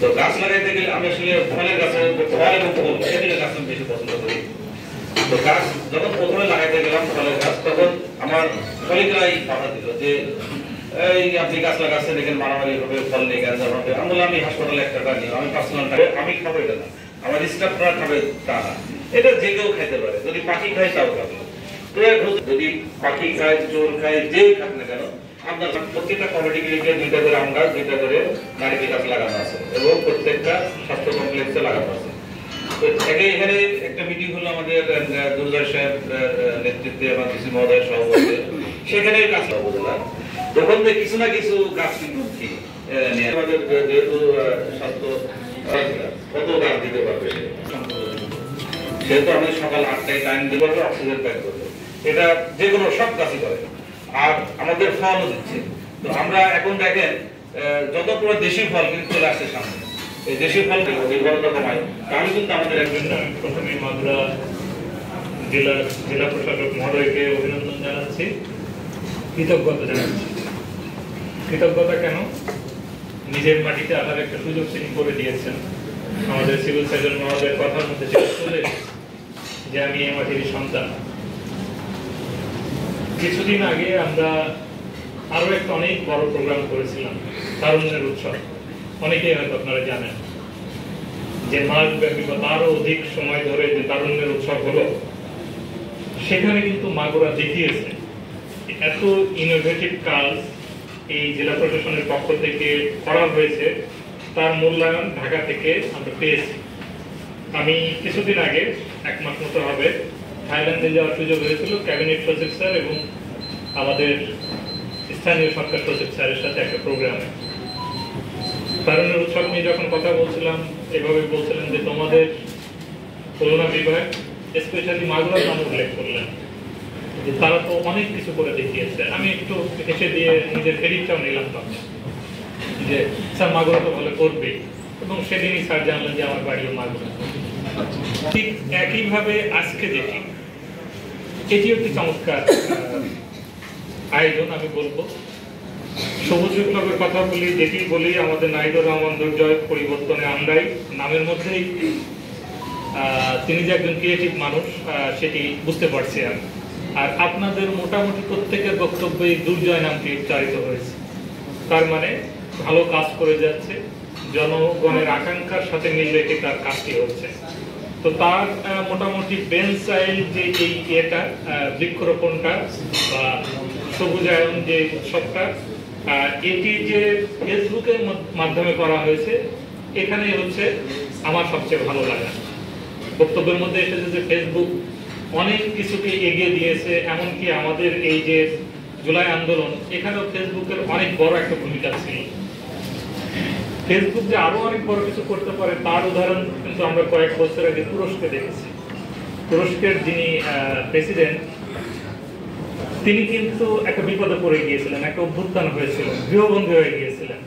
তো গাছ লাগাইতে গেলে আমি আসলে ফলের গাছে ফল এবং ফুল সেদিকে গাছ আমি বেশি পছন্দ করি। তো গাছ যখন প্রথমে লাগাইতে গেলাম ফলের গাছ, তখন আমার কলিগরাই বাধা দিল যে এই আপনি গাছ লাগাচ্ছেন দেখেন মারামারি হবে, ফল নিয়ে গাছ হবে। আমি বললাম আমি হাসপাতালে 1 টাকা নিই, আমি পার্সোনাল টাকা আমি খাবো এটা না, আমার স্টাফরা খাবে তা না, এটা যে কেউ খাইতে পারে, যদি পাখি খায় তাও খাবে। তো যদি পাখি খায়, চোর খায়, যে খাক না কেন, আপনার প্রত্যেকটা কমিটি ক্লিনিকে 2টা করে আম গাছ, 2টা করে নারিকেল গাছ লাগানো আছে এবং প্রত্যেকটা স্বাস্থ্য কমপ্লেক্সে লাগানো আছে। তো এখানে একটা মিটিং হলো আমাদের দুর্জয় সাহেব নেতৃত্বে এবং ডিসি মহোদয়ের সভাপতিত্বে, সেখানে কাজ উপজেলা তখন কিছু না কিছু গাছ কিন্তু আমাদের যেহেতু স্বাস্থ্য কত গাছ দিতে পারবে, সেহেতু আমাদের সকাল 8টায় টাইম দিতে পারবে, অক্সিজেন প্যাক করবে, এটা যে কোনো সব গাছই করে, আর আমাদের ফলও দিচ্ছে। তো আমরা এখন দেখেন যত পুরো দেশি ফল কিন্তু চলে আসছে সামনে, এই দেশি ফল নির্ভরতা কমায়। আমি কিন্তু আমাদের একজন প্রথমে মাগুরা জেলা প্রশাসক মহোদয়কে অভিনন্দন জানাচ্ছি, কৃতজ্ঞতা জানাচ্ছি। কৃতজ্ঞতা কেন? নিজের মাটিতে আসার একটা সুযোগ তিনি করে দিয়েছেন। আমাদের সিভিল সার্জন মহোদয়ের কথার মধ্যে চলে যে আমি এই মাটির সন্তান। কিছুদিন আগে আমরা আরো একটা অনেক বড় প্রোগ্রাম করেছিলাম, তারুণ্যের উৎসব। অনেকেই হয়তো আপনারা জানেন যে মাস ব্যাপী বা তারও অধিক সময় ধরে যে তারুণ্যের উৎসব হলো, সেখানে কিন্তু মাগুরা দেখিয়েছে এত ইনোভেটিভ কাজ এই জেলা প্রশাসনের পক্ষ থেকে করা হয়েছে, তার মূল্যায়ন ঢাকা থেকে আমরা পেয়েছি। আমি কিছুদিন আগে 1 মাস মতো হবে থাইল্যান্ডে যাওয়ার সুযোগ হয়েছিল ক্যাবিনেট সচিব স্যার এবং আমাদের স্থানীয় সরকার সচিব স্যারের সাথে একটা প্রোগ্রামে। তারুণ্যের উৎসব নিয়ে যখন কথা বলছিলাম, এভাবে বলছিলেন যে তোমাদের খুলনা বিভাগ স্পেশালি মাগুরার নাম উল্লেখ করলেন যে তারা তো অনেক কিছু করে দেখিয়েছে। আমি একটু হেসে দিয়ে নিজের ক্রেডিটটাও নিলাম তখন যে স্যার মাগুরা তো ভালো করবেই, এবং সেদিনই স্যার জানলেন যে আমার বাড়িও মাগুরা। ঠিক একইভাবে আজকে দেখি এটিও একটি চমৎকার আয়োজন। আমি বলবো সবুজ বিপ্লবের কথা বলি আমাদের নাহিদুর রহমান দুর্জয় পরিবর্তনে আমরাই নামের মধ্যেই তিনি যে একজন ক্রিয়েটিভ মানুষ সেটি বুঝতে পারছি আমি। আর আপনাদের মোটামুটি প্রত্যেকের বক্তব্যে দুর্জয় নামটি উচ্চারিত হয়েছে, তার মানে ভালো কাজ করে যাচ্ছে, জনগণের আকাঙ্ক্ষার সাথে মিল রেখে তার কাজটি হচ্ছে। তো তার মোটামুটি বেঞ্চ চাইল্ড যে এই এটা বৃক্ষরোপণটা বা সবুজায়ন যে উৎসবটা, এটি যে ফেসবুকের মাধ্যমে করা হয়েছে, এখানেই হচ্ছে আমার সবচেয়ে ভালো লাগা। বক্তব্যের মধ্যে এসেছে যে ফেসবুক অনেক কিছুকে এগিয়ে দিয়েছে, এমনকি আমাদের এই যে জুলাই আন্দোলন, এখানেও ফেসবুকের অনেক বড় একটা ভূমিকা ছিল। ফেসবুক যে আরো অনেক বড় কিছু করতে পারে তার উদাহরণ কিন্তু আমরা কয়েক বছর আগে তুরস্কে দেখেছি। তুরস্কের যিনি প্রেসিডেন্ট, তিনি কিন্তু একটা বিপদে পড়ে গিয়েছিলেন, একটা অভ্যুত্থান হয়েছিল, গৃহবন্দী হয়ে গিয়েছিলেন।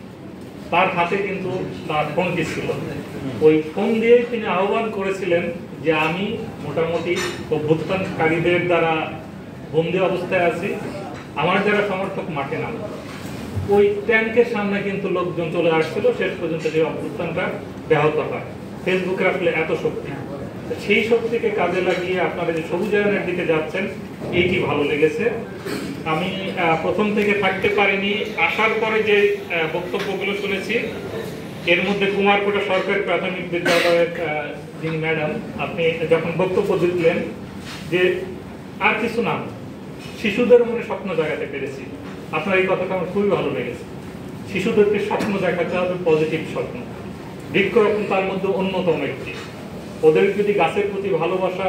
তার হাতে কিন্তু তার ফোনটি ছিল, ওই ফোন দিয়ে তিনি আহ্বান করেছিলেন যে আমি মোটামুটি অভ্যুত্থানকারীদের দ্বারা বন্দী অবস্থায় আছি, আমার যারা সমর্থক মাঠে নাম। ওই ট্যাঙ্কের সামনে কিন্তু লোকজন চলে আসছিল, শেষ পর্যন্ত যে অভ্যুত্থানটা ব্যাহত হয়। ফেসবুকের আসলে এত শক্তি, সেই শক্তিকে কাজে লাগিয়ে আপনারা যে সবুজায়নের দিকে যাচ্ছেন, এইটি ভালো লেগেছে। আমি প্রথম থেকে থাকতে পারিনি, আসার পরে যে বক্তব্যগুলো শুনেছি, এর মধ্যে কুমারকোটা সরকারি প্রাথমিক বিদ্যালয়ের যিনি ম্যাডাম, আপনি যখন বক্তব্য দিলেন যে আর কিছু না, শিশুদের মনে স্বপ্ন জাগাতে পেরেছি, আপনার এই কথাটা আমার খুবই ভালো লেগেছে। শিশুদেরকে স্বপ্ন দেখাতে হবে, পজিটিভ স্বপ্ন। বৃক্ষরোপণ তার মধ্যে অন্যতম একটি। ওদের যদি গাছের প্রতি ভালোবাসা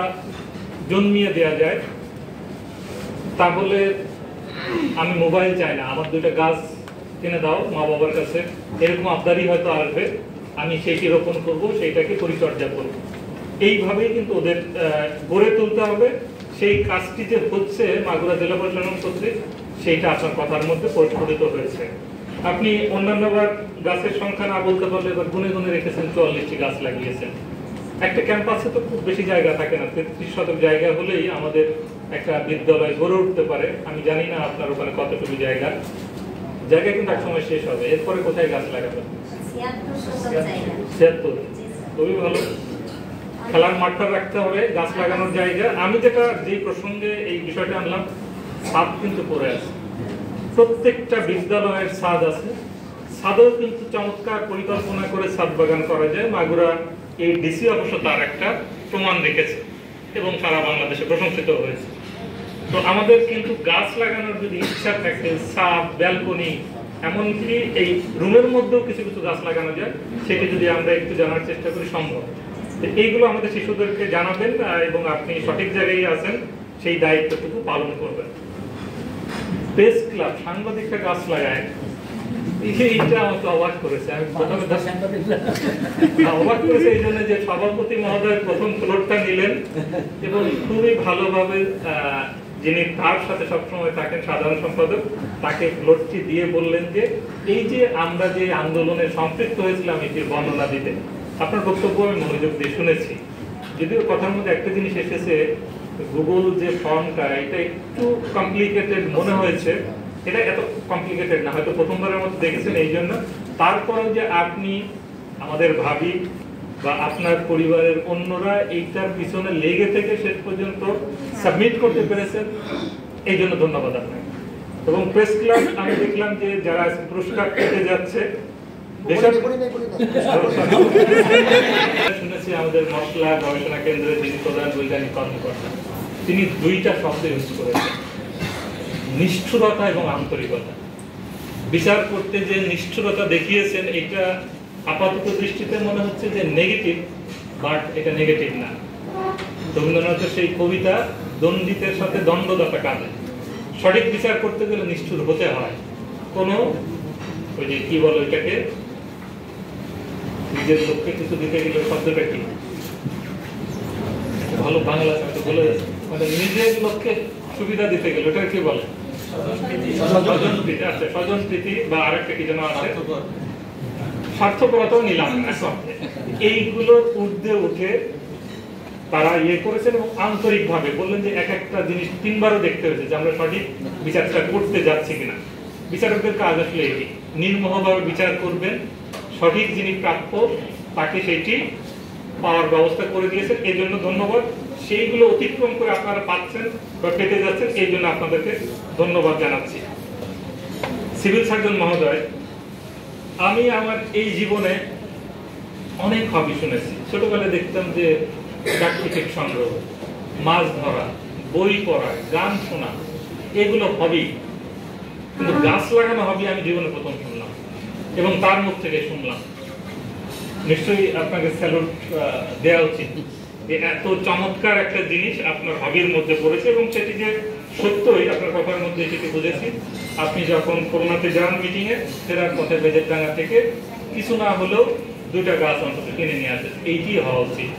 জন্মিয়ে দেওয়া যায়, তাহলে আমি মোবাইল চাই না, আমার 2টা গাছ কিনে দাও মা বাবার কাছে, এরকম আবদারই হয়তো আসবে, আমি সেইটি রোপণ করবো, সেইটাকে পরিচর্যা করবো। এইভাবেই কিন্তু ওদের গড়ে তুলতে হবে। সেই কাজটি যে হচ্ছে মাগুরা জেলা প্রশাসন কর্তৃক, সেইটা আপনার কথার মধ্যে প্রস্ফুটিত হয়েছে। আপনি অন্যান্যবার গাছের সংখ্যা না বলতে পারলে এবার গুনে গুনে রেখেছেন 44টি গাছ লাগিয়েছেন। একটা ক্যাম্পাসে তো খুব বেশি জায়গা থাকে না, 33 শতক জায়গা হলেই আমাদের একটা বিদ্যালয় গড়ে উঠতে পারে। আমি জানি না আপনার ওখানে কতটুকু জায়গা কিন্তু একসময় শেষ হবে, এরপরে কোথায় গাছ লাগাবেন? 76 খুবই ভালো। খেলার মাঠটা রাখতে হবে, গাছ লাগানোর জায়গা। আমি যে প্রসঙ্গে এই বিষয়টা আনলাম, ছাদ কিন্তু পড়ে আছে, প্রত্যেকটা বিদ্যালয়ের ছাদ আছে, ছাদেও কিন্তু চমৎকার পরিকল্পনা করে ছাদ বাগান করা যায়। মাগুরা এই ডিসি অবশ্য তার একটা প্রমাণ রেখেছে এবং সারা বাংলাদেশে প্রশংসিত হয়েছে। তো আমাদের কিন্তু গাছ লাগানোর যদি ইচ্ছা থাকে, ছাদ, ব্যালকনি, এমনকি এই রুমের মধ্যেও কিছু কিছু গাছ লাগানো যায়, সেটি যদি আমরা একটু জানার চেষ্টা করি সম্ভব। এইগুলো আমাদের শিশুদেরকে জানাবেন এবং আপনি সঠিক জায়গায় আছেন, সেই দায়িত্বটুকু পালন করবেন। প্রেস ক্লাব সাংবাদিকরা গাছ লাগায়, এইটা আমাকে অবাক করেছে। আমি প্রথমে অবাক করেছে এই জন্য যে সভাপতি মহোদয় প্রথম ফ্লোরটা নিলেন এবং খুবই ভালোভাবে যিনি তার সাথে সবসময় থাকেন সাধারণ সম্পাদক, তাকে ফ্লোরটি দিয়ে বললেন যে এই যে আমরা যে আন্দোলনে সম্পৃক্ত হয়েছিলাম এটির বর্ণনা দিতে। আপনার বক্তব্য আমি মনোযোগ দিয়ে শুনেছি, যদিও কথার মধ্যে একটা জিনিস এসেছে, গুগল যে ফর্মটা এটা একটু কমপ্লিকেটেড মনে হয়েছে। এটা এত কমপ্লিকেটেড না, হয়তো প্রথমবারের মতো দেখেছেন এই জন্য। তারপরেও যে আপনি, আমাদের ভাবি বা আপনার পরিবারের অন্যরা এইটার পিছনে লেগে থেকে শেষ পর্যন্ত সাবমিট করতে পেরেছেন, এই জন্য ধন্যবাদ আপনাকে। এবং প্রেস ক্লাব আমি দেখলাম যে যারা পুরস্কার পেতে যাচ্ছে, শুনেছি আমাদের মশলা গবেষণা কেন্দ্রের যিনি প্রধান বৈজ্ঞানিক কর্মকর্তা, তিনি দুইটা শব্দ ইউজ করেছেন, নিষ্ঠুরতা এবং আন্তরিকতা। বিচার করতে যে নিষ্ঠুরতা দেখিয়েছেন, এটা আপাতত দৃষ্টিতে মনে হচ্ছে যে নেগেটিভ, বাট এটা নেগেটিভ না। রবীন্দ্রনাথের সেই কবিতা, দণ্ডিতের সাথে দণ্ডদাতা কাঁদে। সঠিক বিচার করতে গেলে নিষ্ঠুর হতে হয়। কোনো ওই যে কি বলো এটাকে, নিজের লোককে কিছু দিতে গেলে শব্দটা কি ভালো বাংলা হয়তো বলে যাচ্ছে, মানে নিজের লোককে সুবিধা দিতে গেলে ওটা কি বলে, স্বজন প্রীতি বা আরেকটা কি যেন আছে, স্বার্থপরতাও নিলাম। এইগুলোর ঊর্ধ্বে উঠে তারা ইয়ে করেছেন এবং আন্তরিক ভাবে বললেন যে এক একটা জিনিস তিনবারও দেখতে হয়েছে যে আমরা সঠিক বিচারটা করতে যাচ্ছি কিনা। বিচারকদের কাজ আসলে এটি, নির্মোহভাবে বিচার করবেন, সঠিক যিনি প্রাপ্য তাকে সেটি পাওয়ার ব্যবস্থা করে দিয়েছেন, এই জন্য ধন্যবাদ। সেইগুলো অতিক্রম করে আপনারা পাচ্ছেন বা পেতে যাচ্ছেন, এই জন্য আপনাদেরকে ধন্যবাদ জানাচ্ছি। সিভিল সার্জন মহোদয়, আমি আমার এই জীবনে অনেক হবি শুনেছি। ছোটবেলায় দেখতাম যে ডাক টিকিট সংগ্রহ, মাছ ধরা, বই পড়া, গান শোনা, এগুলো হবি। কিন্তু গাছ লাগানো হবি আমি জীবনে প্রথম শুনলাম এবং তার মুখ থেকে শুনলাম। নিশ্চয়ই আপনাকে স্যালুট দেওয়া উচিত যে এত চমৎকার একটা জিনিস আপনার হবির মধ্যে পড়েছে এবং সেটি যে সত্যই আপনার কথার মধ্যে সেটি বুঝেছি। আপনি যখন করোনাতে যান মিটিংয়ে, ফেরার পথে বেজেরডাঙ্গা থেকে কিছু না হলেও 2টা গাছ অন্তত কিনে নিয়ে আসেন, এইটি হওয়া উচিত।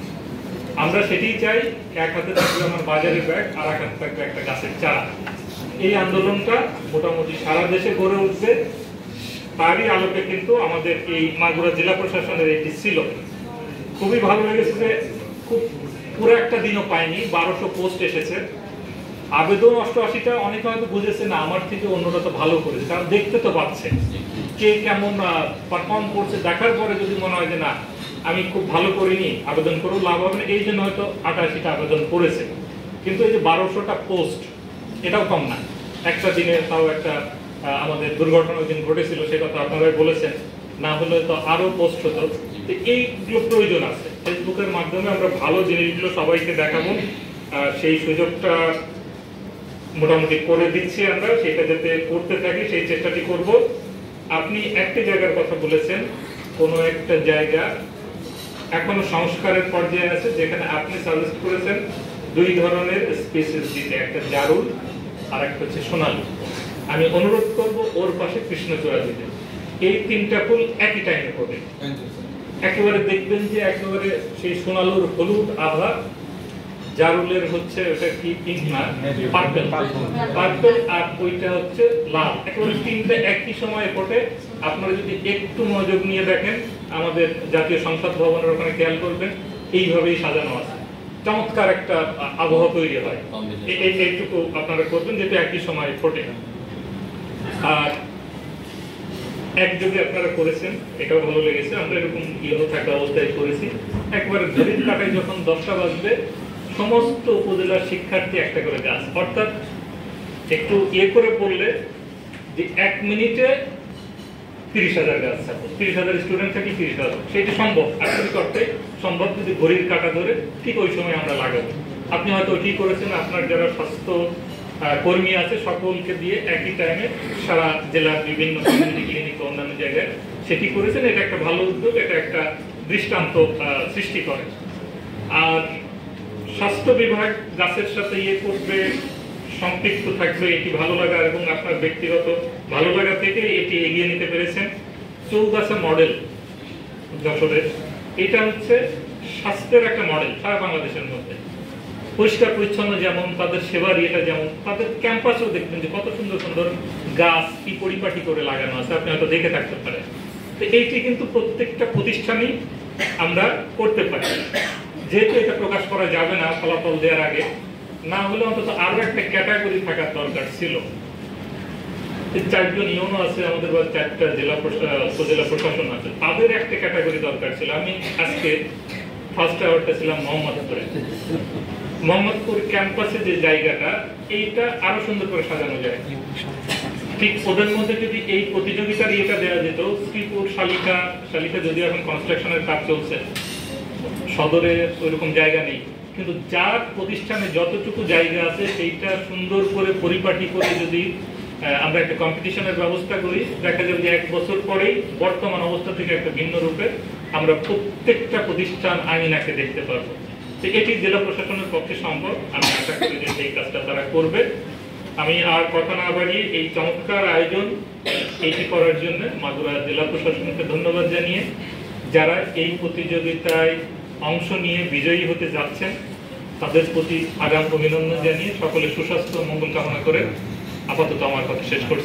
আমরা সেটাই চাই, এক হাতে থাকবে আমার বাজারের ব্যাগ, আর এক হাতে থাকবে একটা গাছের চারা। এই আন্দোলনটা মোটামুটি সারা দেশে গড়ে উঠবে, তারই আলোকে কিন্তু আমাদের এই মাগুরা জেলা প্রশাসনের এটি ছিল। খুবই ভালো লেগেছে যে খুব পুরো একটা দিনও পাইনি, 1200 পোস্ট এসেছে। আবেদন 88টা, অনেকে হয়তো বুঝেছে না আমার থেকে অন্যরা তো ভালো করেছে, কারণ দেখতে তো পাচ্ছে কে কেমন পারফর্ম করছে। দেখার পরে যদি মনে হয় যে না আমি খুব ভালো করিনি, আবেদন করেও লাভ হবে না, এই জন্য হয়তো 88টা আবেদন করেছে। কিন্তু এই যে 1200টা পোস্ট, এটাও কম না। একটা দিনে তাও একটা আমাদের দুর্ঘটনার দিন ঘটেছিল, সে কথা আপনারাই বলেছেন, না হলে তো আরো পোস্ট হতো। এইগুলো প্রয়োজন আছে, ফেসবুকের মাধ্যমে আমরা ভালো জিনিসগুলো সবাইকে দেখাবো, সেই সুযোগটা মোটামুটি করে দিচ্ছি আমরা, সেটা যাতে করতে থাকি সেই চেষ্টাটি করব। আপনি একটা জায়গার কথা বলেছেন, কোনো একটা জায়গা এখনো সংস্কারের পর্যায়ে আছে, যেখানে আপনি সাজেস্ট করেছেন 2 ধরনের স্পিসিস দিতে, একটা জারুল আর একটা হচ্ছে সোনালী। আমি অনুরোধ করব ওর পাশে কৃষ্ণচূড়া দিতে। এই 3টা ফুল একই টাইমে হবে, একেবারে দেখবেন যে একেবারে সেই সোনালুর হলুদ আভা, জারুলের হচ্ছে ওটা কি পিঙ্ক না পার্পল, পার্পল আর ওইটা হচ্ছে লাল, একেবারে 3টা একই সময়ে ফোটে। আপনারা যদি একটু মনোযোগ নিয়ে দেখেন, আমাদের জাতীয় সংসদ ভবনের ওখানে খেয়াল করবেন, এইভাবেই সাজানো আছে, চমৎকার একটা আবহাওয়া তৈরি হয়। এইটুকু আপনারা করবেন, যেটা একই সময় ফোটে। আর একযোগে আপনারা করেছেন, এটাও ভালো লেগেছে। আমরা এরকম ইয়েলো থাকা অবস্থায় করেছি। একবার ঘড়ির কাটায় যখন 10টা বাজবে সমস্ত উপজেলার শিক্ষার্থী একটা করে গাছ, অর্থাৎ একটু ইয়ে করে বললে যে 1 মিনিটে 30,000 গাছ, 30,000 স্টুডেন্ট থাকি 30,000, সেটি সম্ভব। আসলে করতে সম্ভব যদি ঘড়ির কাটা ধরে ঠিক ওই সময় আমরা লাগাবো। আপনি হয়তো ঠিক করেছেন, আপনার যারা স্বাস্থ্য কর্মী আছে সকলকে দিয়ে একই টাইমে সারা জেলার বিভিন্ন কমিউনিটি ক্লিনিক অন্যান্য জায়গায় সেটি করেছেন। এটা একটা ভালো উদ্যোগ, এটা একটা দৃষ্টান্ত সৃষ্টি করে। আর স্বাস্থ্য বিভাগ গাছের সাথে ইয়ে করবে, সম্পৃক্ত থাকবে, এটি ভালো লাগা এবং আপনার ব্যক্তিগত ভালো লাগা থেকে এটি এগিয়ে নিতে পেরেছেন। চৌগাছা মডেল যশোরের, এটা হচ্ছে স্বাস্থ্যের একটা মডেল সারা বাংলাদেশের মধ্যে। পরিষ্কার পরিচ্ছন্ন যেমন, তাদের সেবার ইয়েটা যেমন, তাদের ক্যাম্পাসও দেখবেন যে কত সুন্দর সুন্দর গাছ কি পরিপাটি করে লাগানো আছে, আপনি হয়তো দেখে থাকতে পারেন। তো এইটি কিন্তু প্রত্যেকটা প্রতিষ্ঠানেই আমরা করতে পারি। যেহেতু এটা প্রকাশ করা যাবে না ফলাফল দেওয়ার আগে, না হলে অন্তত আরো একটা ক্যাটাগরি থাকার দরকার ছিল। 4জন ইউনো আছে আমাদের, বা 4টা উপজেলা প্রশাসন আছে, তাদের একটা ক্যাটাগরি দরকার ছিল। আমি আজকে ফার্স্ট আওয়ারটা ছিলাম মোহাম্মদপুর ক্যাম্পাসে যে জায়গাটা, এইটা আরো সুন্দর করে সাজানো যায়। ঠিক ওদের মধ্যে যদি এই প্রতিযোগিতার ইয়েটা দেওয়া যেত, শ্রীপুর শালিকা যদিও এখন কনস্ট্রাকশনের কাজ চলছে, সদরে ওইরকম জায়গা নেই, কিন্তু যার প্রতিষ্ঠানে যতটুকু জায়গা আছে সেইটা সুন্দর করে পরিপাটি করে যদি আমরা একটা কম্পিটিশনের ব্যবস্থা করি, দেখা যাবে যে 1 বছর পরেই বর্তমান অবস্থা থেকে একটা ভিন্ন রূপে আমরা প্রত্যেকটা প্রতিষ্ঠান আইনাকে দেখতে পারবো। তো এটি জেলা প্রশাসনের পক্ষে সম্ভব, আমি আশা করি যে সেই কাজটা তারা করবে। আমি আর কথা না বাড়িয়ে এই চমৎকার আয়োজন এইটি করার জন্য মাগুরা জেলা প্রশাসনকে ধন্যবাদ জানিয়ে, যারা এই প্রতিযোগিতায় অংশ নিয়ে বিজয়ী হতে যাচ্ছেন তাদের প্রতি আগাম অভিনন্দন জানিয়ে সকলের সুস্বাস্থ্য মঙ্গল কামনা করে আপাতত আমার কথা শেষ করছি।